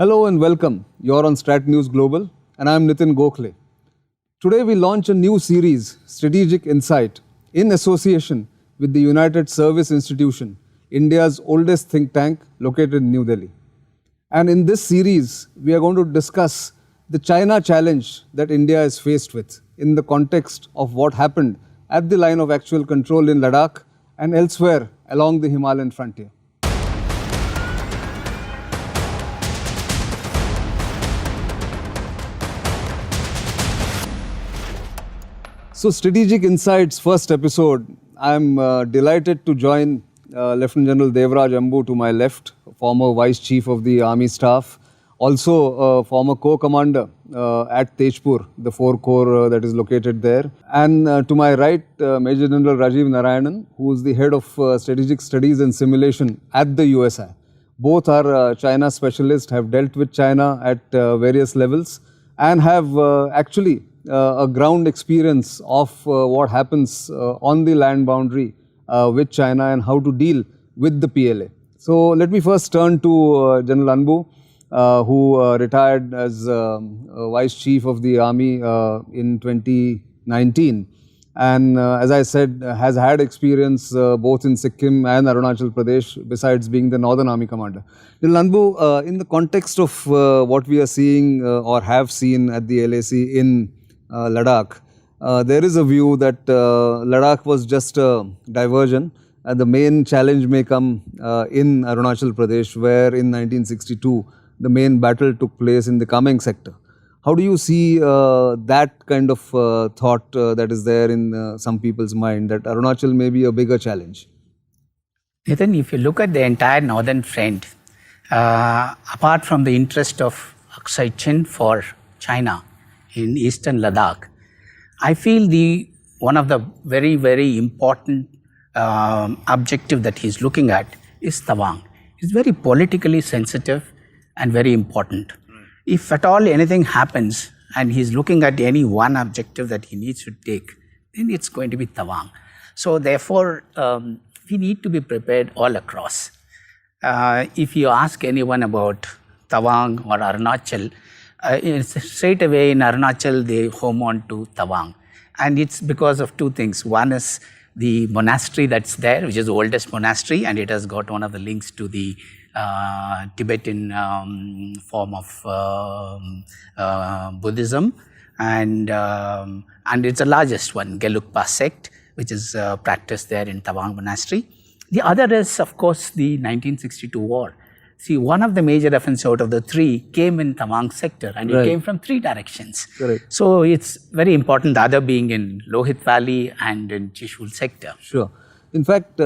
Hello and welcome. You're on Strat News Global and I'm Nitin Gokhale. Today we launch a new series, Strategic Insight, in association with the United Service Institution, India's oldest think tank located in New Delhi. And in this series, we are going to discuss the China challenge that India is faced with in the context of what happened at the line of actual control in Ladakh and elsewhere along the Himalayan frontier. So, Strategic Insights first episode, I'm delighted to join Lieutenant General Devraj Ambu to my left, former Vice Chief of the Army Staff, also former Co-Commander at Tejpur, the 4 Corps that is located there. And to my right, Major General Rajiv Narayanan, who is the Head of Strategic Studies and Simulation at the USI. Both are China specialists, have dealt with China at various levels and have actually a ground experience of what happens on the land boundary with China and how to deal with the PLA. So let me first turn to General Anbu, who retired as Vice Chief of the Army in 2019 and as I said has had experience both in Sikkim and Arunachal Pradesh besides being the Northern Army Commander. General Anbu, in the context of what we are seeing or have seen at the LAC in Ladakh, there is a view that Ladakh was just a diversion and the main challenge may come in Arunachal Pradesh where in 1962 the main battle took place in the Kameng sector. How do you see that kind of thought that is there in some people's mind that Arunachal may be a bigger challenge? Nathan, if you look at the entire northern front, apart from the interest of Aksai Chin for China in eastern Ladakh, I feel one of the very, very important objective that he's looking at is Tawang. It's very politically sensitive and very important. If at all anything happens and he's looking at any one objective that he needs to take, then it's going to be Tawang. So therefore, we need to be prepared all across. If you ask anyone about Tawang or Arunachal, straight away in Arunachal they home on to Tawang. And it's because of two things. One is the monastery that's there, which is the oldest monastery, and it has got one of the links to the Tibetan form of Buddhism, and it's the largest one, Gelugpa sect, which is practiced there in Tawang Monastery. The other is, of course, the 1962 war. See, one of the major offensives out of the 3 came in Tawang sector, and it came from 3 directions. Correct. So it's very important, the other being in Lohit Valley and in Trishul sector. Sure. In fact,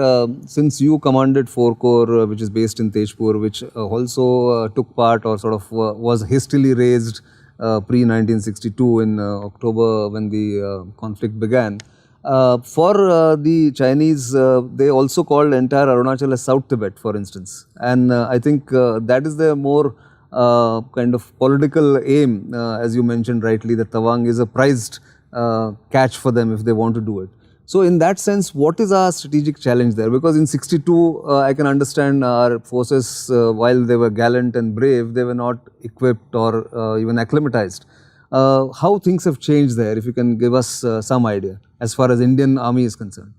since you commanded 4 Corps, which is based in Tejpur, which also took part or sort of was hastily raised pre-1962 in October when the conflict began. For the Chinese, they also called entire Arunachal as South Tibet, for instance. And I think that is their more kind of political aim, as you mentioned rightly, that Tawang is a prized catch for them if they want to do it. So in that sense, what is our strategic challenge there? Because in 62, I can understand our forces, while they were gallant and brave, they were not equipped or even acclimatized. How things have changed there, if you can give us some idea as far as Indian Army is concerned.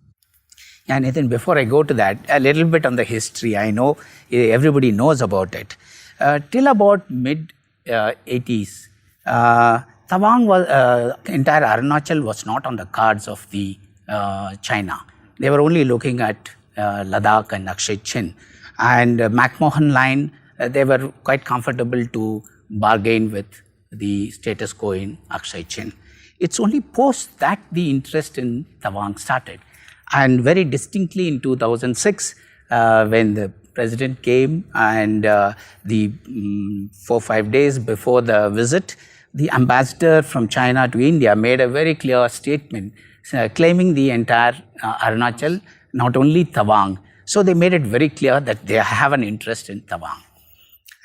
Yeah, Nathan, before I go to that, a little bit on the history. I know everybody knows about it. Till about mid-80s, Tawang was, entire Arunachal was not on the cards of the China. They were only looking at Ladakh and Aksai Chin. And McMahon line, they were quite comfortable to bargain with the status quo in Aksai Chin. It's only post that the interest in Tawang started. And very distinctly in 2006, when the president came and the 4-5 days before the visit, the ambassador from China to India made a very clear statement claiming the entire Arunachal, not only Tawang. So they made it very clear that they have an interest in Tawang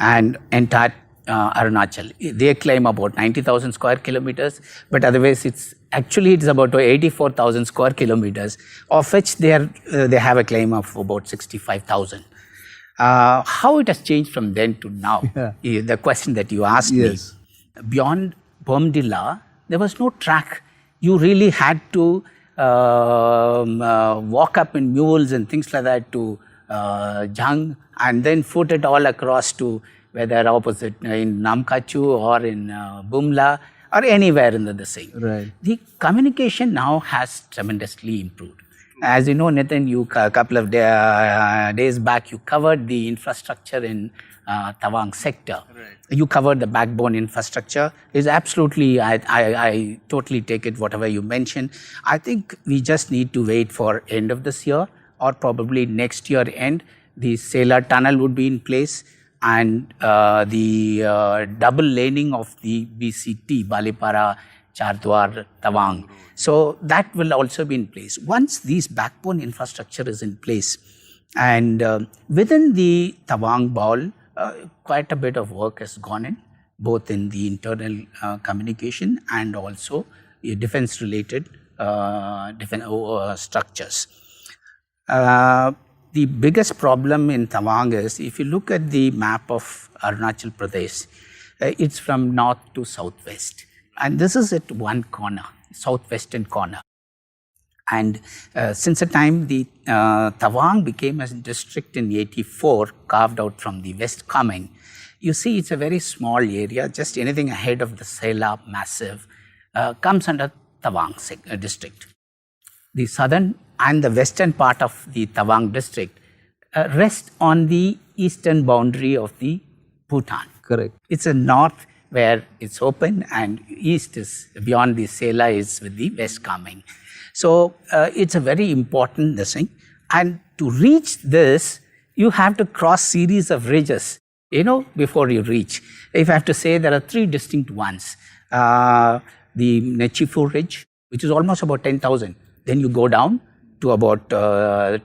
and entire Arunachal. They claim about 90,000 square kilometers, but otherwise it's about 84,000 square kilometers, of which they have a claim of about 65,000. How it has changed from then to now, is the question that you asked Yes. me. Beyond Bomdila, there was no track. You really had to walk up in mules and things like that to Jhang, and then foot it all across to whether opposite in Namkachu or in Bumla or anywhere in the same. Right. The communication now has tremendously improved. As you know, Nitin, you a couple of days back, you covered the infrastructure in Tawang sector. Right. You covered the backbone infrastructure. Is absolutely, I totally take it, whatever you mentioned. I think we just need to wait for end of this year or probably next year end. The Sela tunnel would be in place, and the double laning of the BCT, Balipara, Chardwar, Tawang. So that will also be in place. Once these backbone infrastructure is in place, and within the Tawang Ball, quite a bit of work has gone in, both in the internal communication and also defense related structures. The biggest problem in Tawang is, if you look at the map of Arunachal Pradesh, it's from north to southwest. And this is at one corner, southwestern corner. And since the time the Tawang became a district in 84, carved out from the West Kameng, you see it's a very small area, just anything ahead of the Sela Massif comes under Tawang district. The southern and the western part of the Tawang district rest on the eastern boundary of the Bhutan. Correct. It's a north where it's open, and east is beyond the Sela is with the West Kameng. So it's a very important thing. And to reach this, you have to cross series of ridges, before you reach. If I have to say, there are three distinct ones. The Nechifu Ridge, which is almost about 10,000. Then you go down to about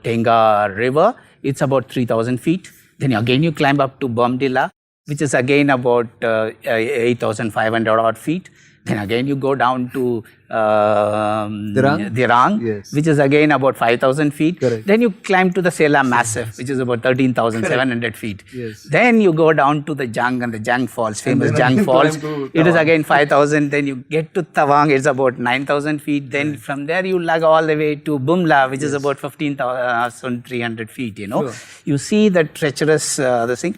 Tenga River. It's about 3,000 feet. Then again you climb up to Bomdila, which is again about 8,500 odd feet. Then again you go down to Dirang, Yes. which is again about 5,000 feet. Correct. Then you climb to the Sela Massif, which is about 13,700 feet. Yes. Then you go down to the Jhang and the Jhang Falls, famous then Jhang you Falls. climb to It is Tawang. again 5,000. Then you get to Tawang, it's about 9,000 feet. Then from there you lug all the way to Bumla, which is about 15,300 feet, Sure. You see the treacherous this thing.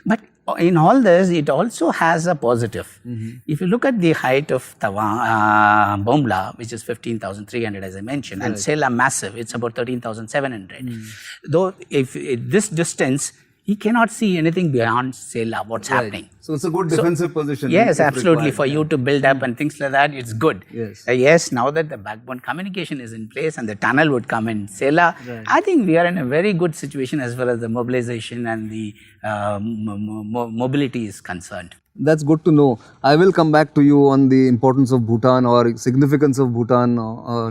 But in all this, it also has a positive. If you look at the height of Tawang, Bumla, which is 15,300 as I mentioned, and Sela Massif, it's about 13,700. Though if this distance, he cannot see anything beyond Sela, what's happening. So it's a good defensive position. Yes, if absolutely. required. For you to build up and things like that, it's good. Yes. Yes, now that the backbone communication is in place and the tunnel would come in Sela, I think we are in a very good situation as far as the mobilization and the mobility is concerned. That's good to know. I will come back to you on the importance of Bhutan or significance of Bhutan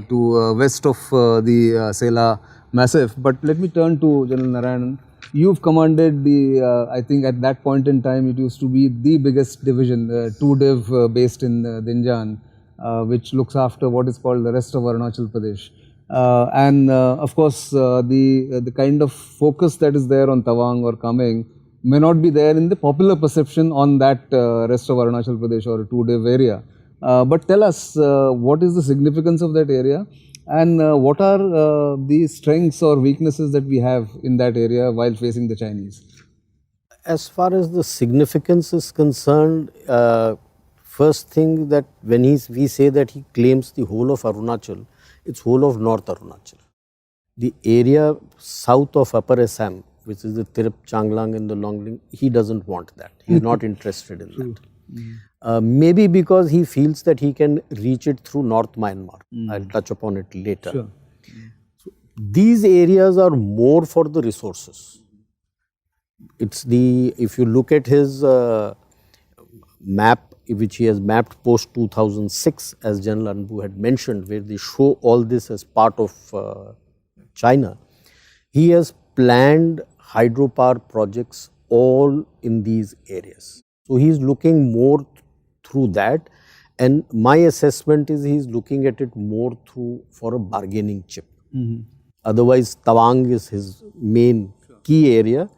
to west of the Sela Massif. But let me turn to General Narayanan. You've commanded the, I think at that point in time, it used to be the biggest division, 2 Div based in Dinjan, which looks after what is called the rest of Arunachal Pradesh. And of course, the kind of focus that is there on Tawang or Kameng may not be there in the popular perception on that rest of Arunachal Pradesh or 2 Div area. But tell us, what is the significance of that area? And what are the strengths or weaknesses that we have in that area while facing the Chinese? As far as the significance is concerned, first thing that when we say that he claims the whole of Arunachal, it's whole of North Arunachal. The area south of Upper Assam, which is the Tirap, Changlang and the Longling, he doesn't want that. He's not interested in that. Maybe because he feels that he can reach it through North Myanmar. I'll touch upon it later. Sure. So, these areas are more for the resources. It's if you look at his map, which he has mapped post 2006, as General Anbu had mentioned, where they show all this as part of China, he has planned hydropower projects all in these areas. So he is looking more through that, and my assessment is he is looking at it more for a bargaining chip. Otherwise, Tawang is his main key area.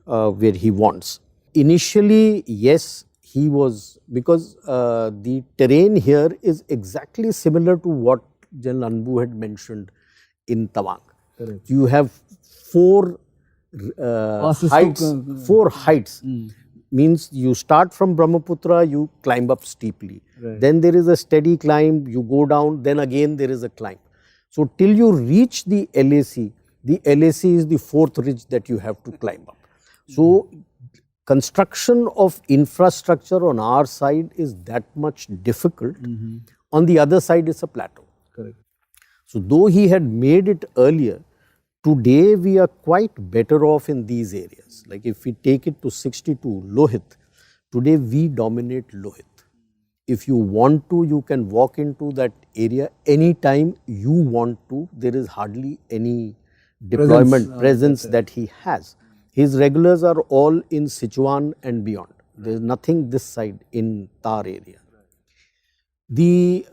where he wants. Initially, yes, he was, because the terrain here is exactly similar to what General Anbu had mentioned in Tawang. Correct. You have four Passes to heights, four heights. Means you start from Brahmaputra, you climb up steeply. Right. Then there is a steady climb, you go down, then again there is a climb. So till you reach the LAC is the fourth ridge that you have to climb up. So construction of infrastructure on our side is that much difficult. On the other side is a plateau. Correct. So though he had made it earlier, today we are quite better off in these areas. Like if we take it to 62, Lohit, today we dominate Lohit. If you want to, you can walk into that area anytime you want to. There is hardly any deployment presence that he has. His regulars are all in Sichuan and beyond. There is nothing this side in Tar area. The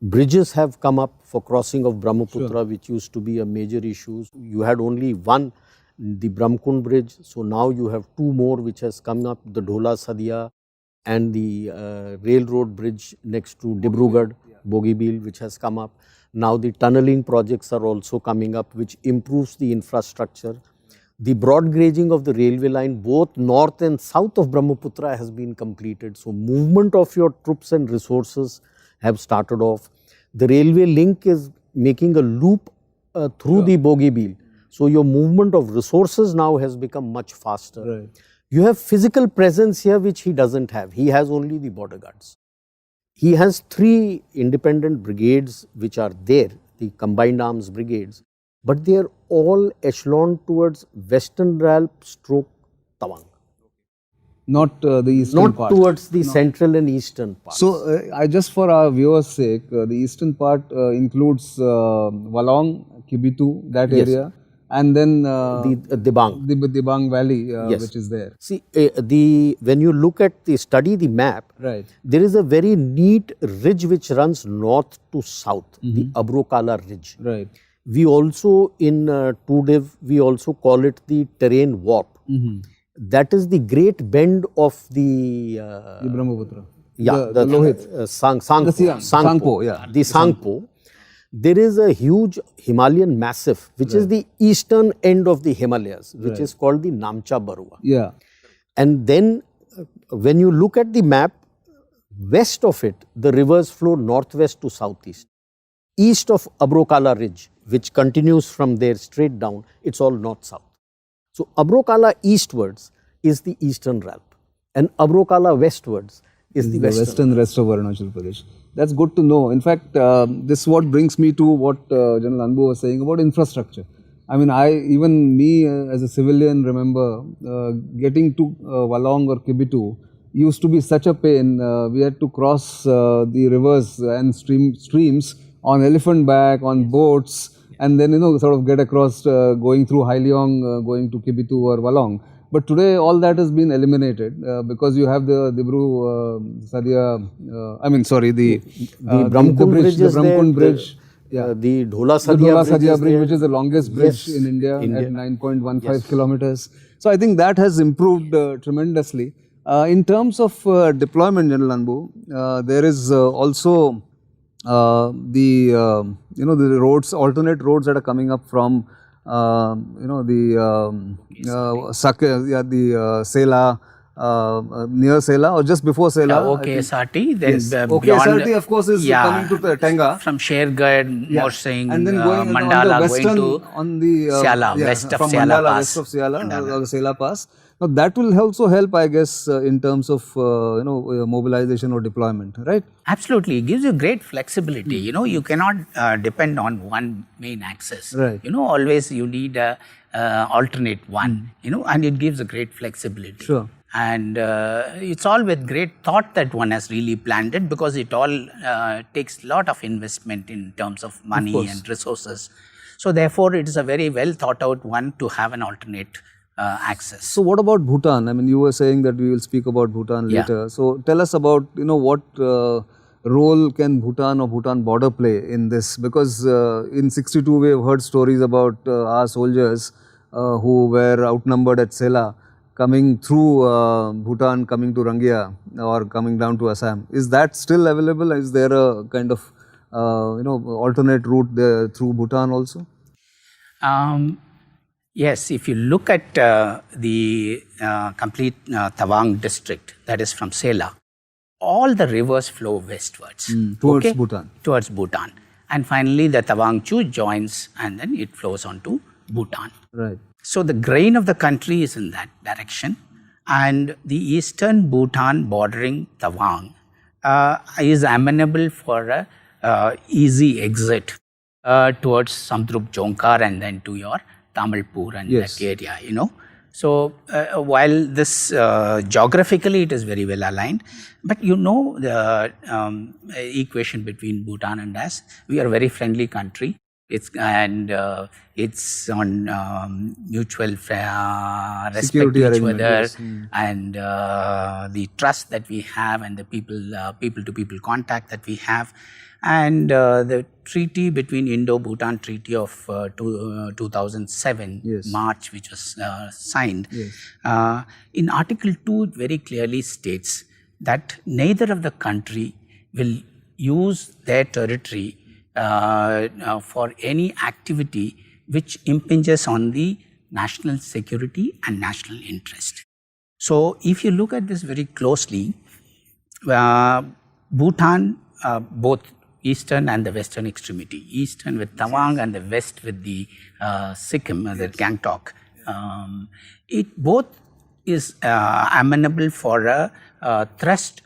bridges have come up for crossing of Brahmaputra, which used to be a major issue. You had only one, the Brahmkund bridge. So now you have two more which has come up, the Dhola Sadia and the railroad bridge next to Dibrugarh, Bogibeel, which has come up. Now the tunneling projects are also coming up, which improves the infrastructure. The broad gauging of the railway line, both north and south of Brahmaputra, has been completed. So movement of your troops and resources have started off. The railway link is making a loop through the Bogibeel. So your movement of resources now has become much faster. Right. You have physical presence here which he doesn't have. He has only the border guards. He has 3 independent brigades which are there, the combined arms brigades, but they are all echeloned towards Western Ralp stroke Tawang. Not the eastern Not part. towards the central and eastern part. So, I just for our viewers' sake, the eastern part includes Walong, Kibitu, that area, and then the Dibang. the Dibang Valley, Yes. which is there. See, when you look at study the map, Right. there is a very neat ridge which runs north to south, the Abrokala ridge. Right. We also in TUDIV, we also call it the terrain warp. That is the great bend of the The Brahmaputra. the Lohit. Sangpo. The Siang- Sangpo, yeah. The Sangpo. There is a huge Himalayan massif, which is the eastern end of the Himalayas, which is called the Namcha Barua. Yeah. And then when you look at the map, west of it, the rivers flow northwest to southeast. East of Abrokala Ridge, which continues from there straight down, it's all north-south. So Abrokala eastwards is the eastern Ralp, and Abrokala westwards is the The western. western rest of Arunachal Pradesh. That's good to know. In fact, this is what brings me to what General Anbu was saying about infrastructure. I mean, even me as a civilian remember getting to Walong or Kibitu used to be such a pain. We had to cross the rivers and streams on elephant back, on boats, and then sort of get across going through Haileong, going to Kibitu or Walong. But today all that has been eliminated because you have the Dibru Sadia, the Brahmkund bridge is there, Brahmkund bridge. The Dhola The Sadia Dhola bridge, Sadia is bridge, there. which is the longest bridge Yes, in India, India. at 9.15 kilometers. So I think that has improved tremendously. In terms of deployment, General Anbu, there is also the roads, alternate roads that are coming up from Sela, near Sela or just before Sela. OKSRT, then Yes. beyond. OKSRT, of course, is coming to Tenga. From Shergarh, Morsing, And then going Mandala, on the western, going to on the Siala, west of from Siala Mandala, Pass. west of Siala, Sela Pass. Now that will also help, I guess, in terms of mobilization or deployment, right? Absolutely, it gives you great flexibility. You cannot depend on one main axis. Right. Always you need a alternate one. And it gives a great flexibility. Sure. And it's all with great thought that one has really planned it, because it all takes a lot of investment in terms of money and resources. So therefore, it is a very well thought out one to have an alternate access. So what about Bhutan? I mean, you were saying that we will speak about Bhutan later. So tell us about, what role can Bhutan or Bhutan border play in this? Because in 62 we have heard stories about our soldiers who were outnumbered at Sela, coming through Bhutan, coming to Rangia or coming down to Assam. Is that still available? Is there a kind of alternate route there through Bhutan also? Yes, if you look at the complete Tawang district, that is from Sela, all the rivers flow westwards. Towards Bhutan. Towards Bhutan. And finally, the Tawang Chu joins and then it flows on to Bhutan. Right. So the grain of the country is in that direction. And the eastern Bhutan bordering Tawang is amenable for a easy exit towards Samdrup Jonkar and then to your Tamilpur and Yes. that area, So while this geographically it is very well aligned, but the equation between Bhutan and us, we are a very friendly country. It's on mutual respect Security to each arrangement, other yes. and the trust that we have and the people-to-people contact that we have. And the treaty between Indo-Bhutan Treaty of 2007, Yes. March, which was signed, Yes. in Article 2 it very clearly states that neither of the country will use their territory for any activity which impinges on the national security and national interest. So if you look at this very closely, Bhutan, both eastern and the western extremity, eastern with Tawang and the west with the Sikkim, the Gangtok, it both is amenable for a thrust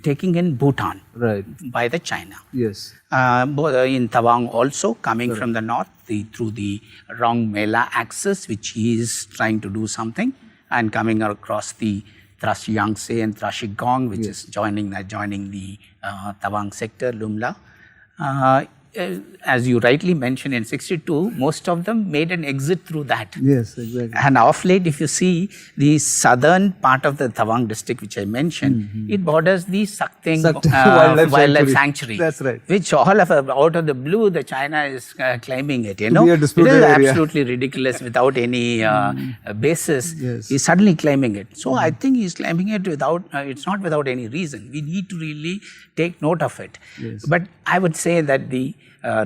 taking in Bhutan Right. by the China. Yes. Both in Tawang also coming from the north through the Rong Mela axis, which he is trying to do something, and coming across the Thrash Yangtze and Trashigong, which is joining the Tawang sector, Lumla. As you rightly mentioned, in 62, most of them made an exit through that. Yes, exactly. And of late, if you see the southern part of the Tawang district, which I mentioned, it borders the Sakting Wildlife Sanctuary. That's right. Which all of out of the blue, the China is claiming it. be a It disputed is area. absolutely ridiculous without any basis. Yes. He's suddenly claiming it. So I think he's claiming it without. It's not without any reason. We need to really take note of it. Yes. But I would say that the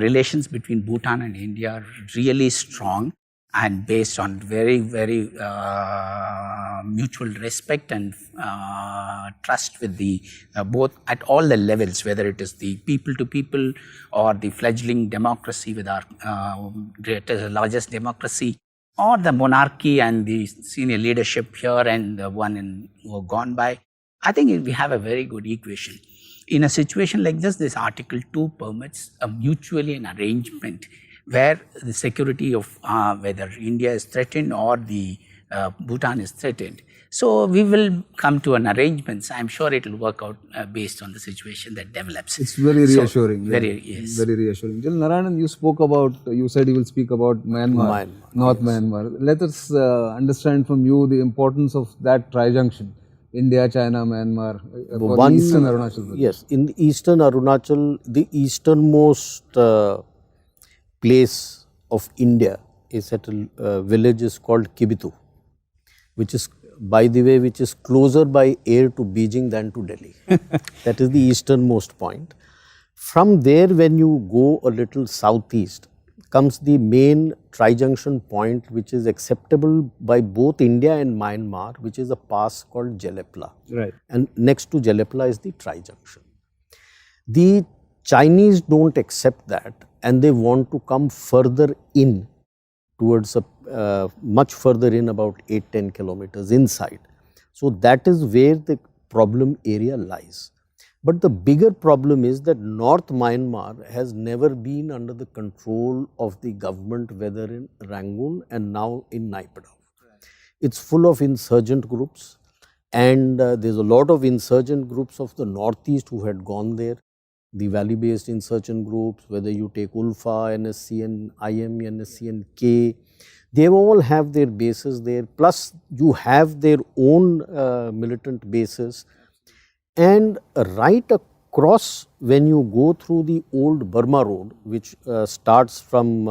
relations between Bhutan and India are really strong and based on very, very mutual respect and trust with the both at all the levels, whether it is the people to people or the fledgling democracy with our largest democracy, or the monarchy and the senior leadership here and the one who have gone by. I think we have a very good equation. In a situation like this Article 2 permits a mutually an arrangement where the security of whether India is threatened or the Bhutan is threatened. So we will come to an arrangement. I'm sure it will work out based on the situation that develops. It's very reassuring. So, yes. Very reassuring. Jal Narayanan, you said you will speak about Myanmar, North Myanmar. Let us understand from you the importance of that tri-junction. India, China, Myanmar, for eastern Arunachal. Yes, in the eastern Arunachal, the easternmost place of India is at a village is called Kibitu, which is, by the way, which is closer by air to Beijing than to Delhi. That is the easternmost point. From there, when you go a little southeast, comes the main tri-junction point, which is acceptable by both India and Myanmar, which is a pass called Jelepla. Right. And next to Jelepla is the tri-junction. The Chinese don't accept that, and they want to come further in towards much further in, about 8-10 kilometers inside. So that is where the problem area lies. But the bigger problem is that North Myanmar has never been under the control of the government, whether in Rangoon and now in Naypyidaw. It's full of insurgent groups, and there's a lot of insurgent groups of the northeast who had gone there. The valley-based insurgent groups, whether you take ULFA, NSCN, IM, NSCN, K, they all have their bases there. Plus, you have their own militant bases. And right cross, when you go through the old Burma road, which starts from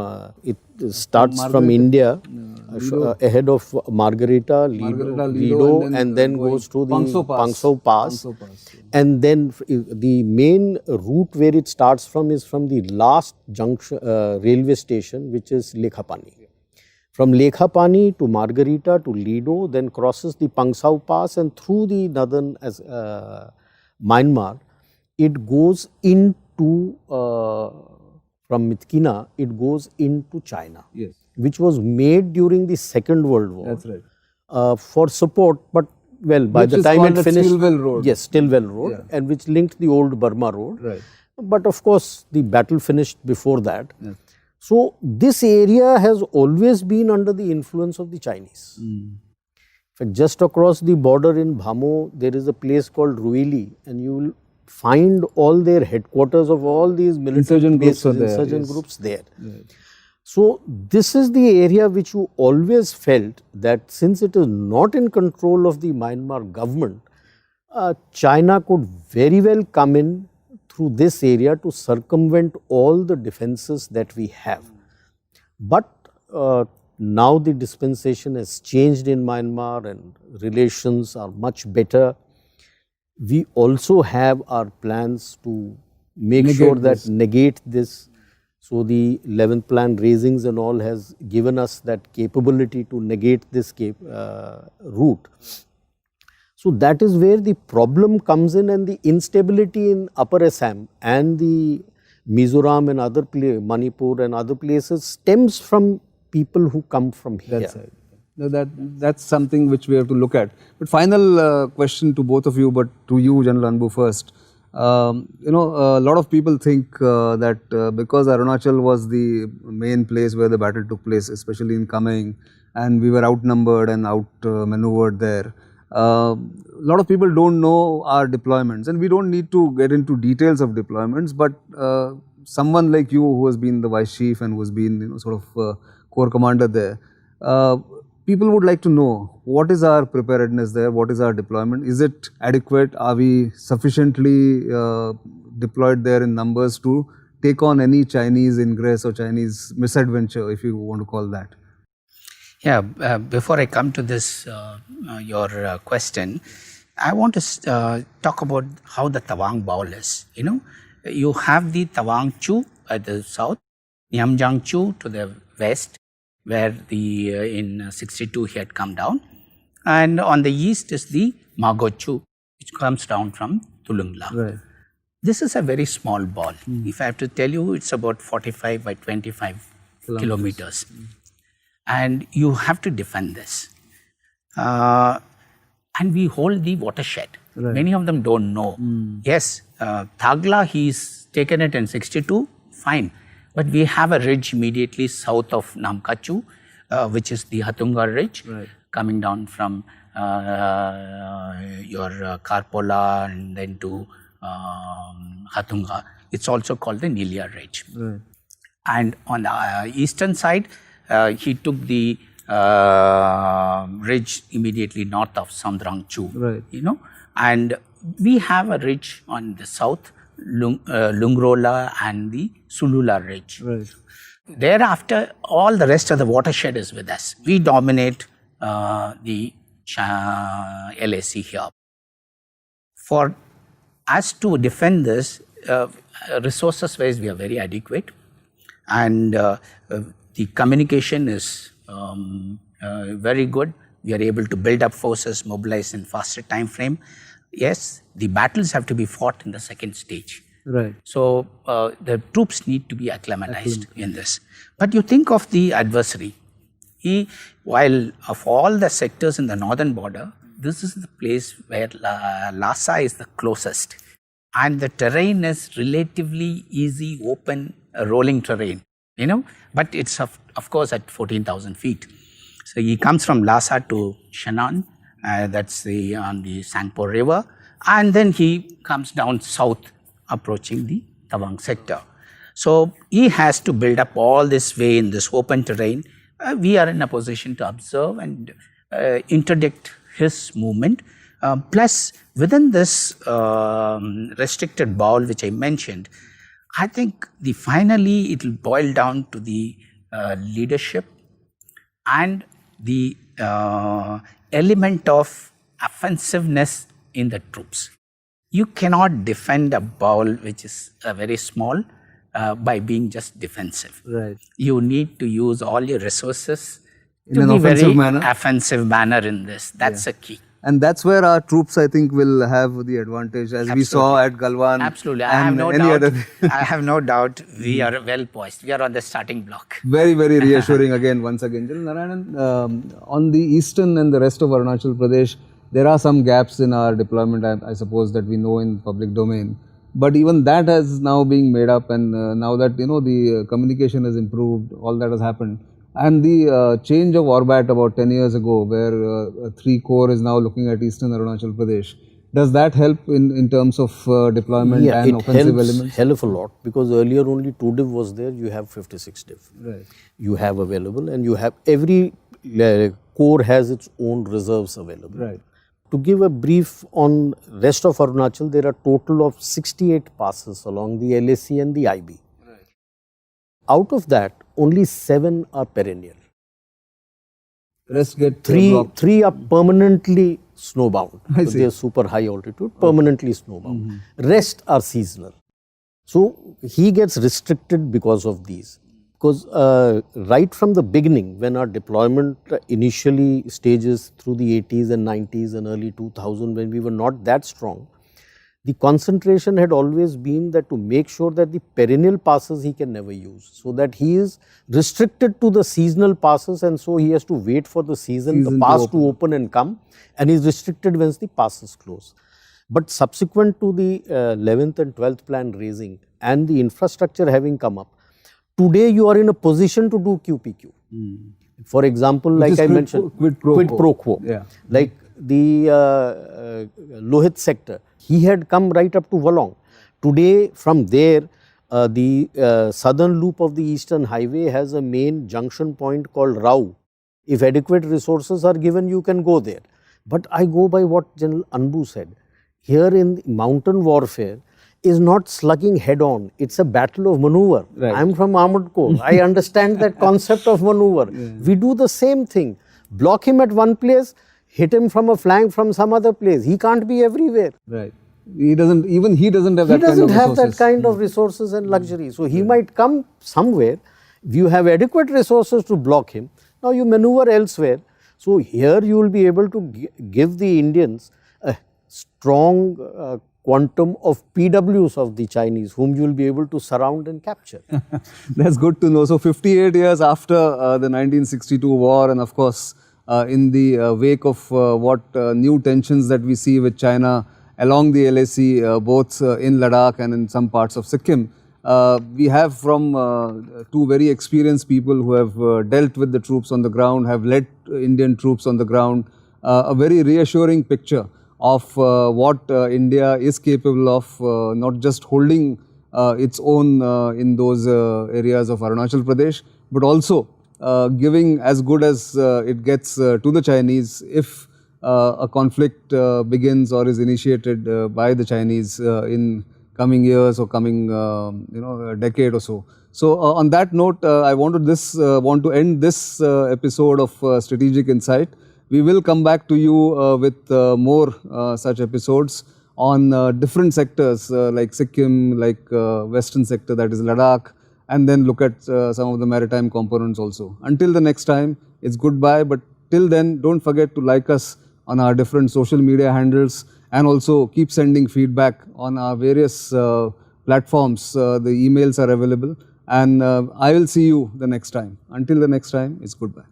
India, ahead of Margarita, Lido, and then goes to the Pangso Pass. And then the main route where it starts from is from the last junction railway station, which is Lekhapani. From Lekhapani to Margarita to Lido, then crosses the Pangsau Pass, and through the northern Myanmar, it goes into, from Myitkyina, it goes into China, Yes. which was made during the Second World War. That's right. For support, but well, by Which the is time called it the finished, Stilwell Road. Yes, Stilwell Road, Yeah. and which linked the old Burma Road. Right. But of course, the battle finished before that. Yes. So this area has always been under the influence of the Chinese. In fact, just across the border in Bhamo, there is a place called Ruili, and you will find all their headquarters of all these military Insurgent groups bases, are there, insurgent yes. groups there. So this is the area which you always felt that since it is not in control of the Myanmar government, China could very well come in through this area to circumvent all the defenses that we have. But now the dispensation has changed in Myanmar and relations are much better. We also have our plans to make sure that negate this. So the 11th plan raisings and all has given us that capability to negate this route. So that is where the problem comes in, and the instability in Upper Assam and the Mizoram and other Manipur and other places stems from people who come from here. That's right. No, that's something which we have to look at. But final question to both of you, but to you, General Anbu, first. A lot of people think that because Arunachal was the main place where the battle took place, especially in Kameng, and we were outnumbered and outmaneuvered there. A lot of people don't know our deployments, and we don't need to get into details of deployments, but someone like you who has been the vice chief and who has been sort of corps commander there, people would like to know what is our preparedness there, what is our deployment, is it adequate, are we sufficiently deployed there in numbers to take on any Chinese ingress or Chinese misadventure, if you want to call that. Yeah, before I come to this, your question, I want to talk about how the Tawang Baul is. You have the Tawang Chu at the south, Nyamjang Chu to the west, where in 62 he had come down, and on the east is the Mago Chu, which comes down from Tulungla. Right. This is a very small ball. If I have to tell you, it's about 45 by 25 kilometers. And you have to defend this. And we hold the watershed. Right. Many of them don't know. Yes, Thagla, he's taken it in 62, fine. But we have a ridge immediately south of Namkachu, which is the Hatunga Ridge, coming down from your Karpola and then to Hatunga. It's also called the Nilia Ridge. Right. And on the eastern side, he took the ridge immediately north of Samdrang Chu. Right. And we have a ridge on the south, Lungrola and the Sulula Ridge. Right. Thereafter, all the rest of the watershed is with us. We dominate the LAC here. For us to defend this, resources-wise, we are very adequate. And the communication is very good. We are able to build up forces, mobilize in faster time frame. Yes, the battles have to be fought in the second stage. Right. So the troops need to be acclimatized in this. But you think of the adversary. While of all the sectors in the northern border, this is the place where Lhasa is the closest. And the terrain is relatively easy, open, rolling terrain, but it's of course at 14,000 feet. So he comes from Lhasa to Shannon, that's on the Sangpo River, and then he comes down south approaching the Tawang sector. So he has to build up all this way in this open terrain. We are in a position to observe and interdict his movement. Plus, within this restricted bowl which I mentioned, I think finally it will boil down to the leadership and the element of offensiveness in the troops. You cannot defend a bowl which is very small by being just defensive. Right. You need to use all your resources In to an be offensive very manner. offensive manner in this. That's a key. And that's where our troops, I think, will have the advantage, as we saw at Galwan. Absolutely. I have and no any doubt. other. I have no doubt we are well poised. We are on the starting block. Very, very reassuring again, once again. General Narayanan, on the eastern and the rest of Arunachal Pradesh, there are some gaps in our deployment, I suppose, that we know in public domain. But even that has now being made up, and now that the communication has improved, all that has happened. And the change of orbit about 10 years ago, where 3 Corps is now looking at eastern Arunachal Pradesh, does that help in terms of deployment and it offensive helps elements? hell of a lot, because earlier only 2 div was there, you have 56 div. Right. You have available, and you have every corps has its own reserves available. Right. To give a brief on rest of Arunachal, there are total of 68 passes along the LAC and the IB. Right. Out of that, only 7 are perennial. Rest get blocked. Three are permanently snowbound. I So see. they are super high altitude, permanently snowbound. Rest are seasonal. So he gets restricted because of these. Because right from the beginning, when our deployment initially stages through the 80s and 90s and early 2000, when we were not that strong, the concentration had always been that to make sure that the perennial passes he can never use, so that he is restricted to the seasonal passes, and so he has to wait for the season the to pass to open and come, and is restricted once the passes close. But subsequent to the 11th and 12th plan raising and the infrastructure having come up, today you are in a position to do QPQ. For example, Which like is I quid mentioned, pro quo. quo. Yeah. Like the Lohit sector, he had come right up to Valong. Today, from there, the southern loop of the Eastern Highway has a main junction point called Rao. If adequate resources are given, you can go there. But I go by what General Anbu said. Here in mountain warfare is not slugging head on, it's a battle of maneuver. Right. I am from Armored Corps. I understand that concept of maneuver. We do the same thing. Block him at one place, hit him from a flank from some other place. He can't be everywhere. Right. He doesn't have He that doesn't kind of have resources. that kind of resources and luxury. So he might come somewhere. You have adequate resources to block him. Now you maneuver elsewhere. So here you will be able to give the Indians a strong quantum of PWs of the Chinese, whom you will be able to surround and capture. That's good to know. So 58 years after the 1962 war, and of course in the wake of what new tensions that we see with China along the LAC, both in Ladakh and in some parts of Sikkim, we have from 2 very experienced people who have dealt with the troops on the ground, have led Indian troops on the ground, a very reassuring picture of what India is capable of, not just holding its own in those areas of Arunachal Pradesh, but also giving as good as it gets to the Chinese if a conflict begins or is initiated by the Chinese in coming years or coming a decade or so. So on that note, I want to end this episode of Strategic Insight. We will come back to you with more such episodes on different sectors like Sikkim, like western sector, that is Ladakh, and then look at some of the maritime components also. Until the next time, it's goodbye, but till then, don't forget to like us on our different social media handles, and also keep sending feedback on our various platforms. The emails are available, and I will see you the next time. Until the next time, it's goodbye.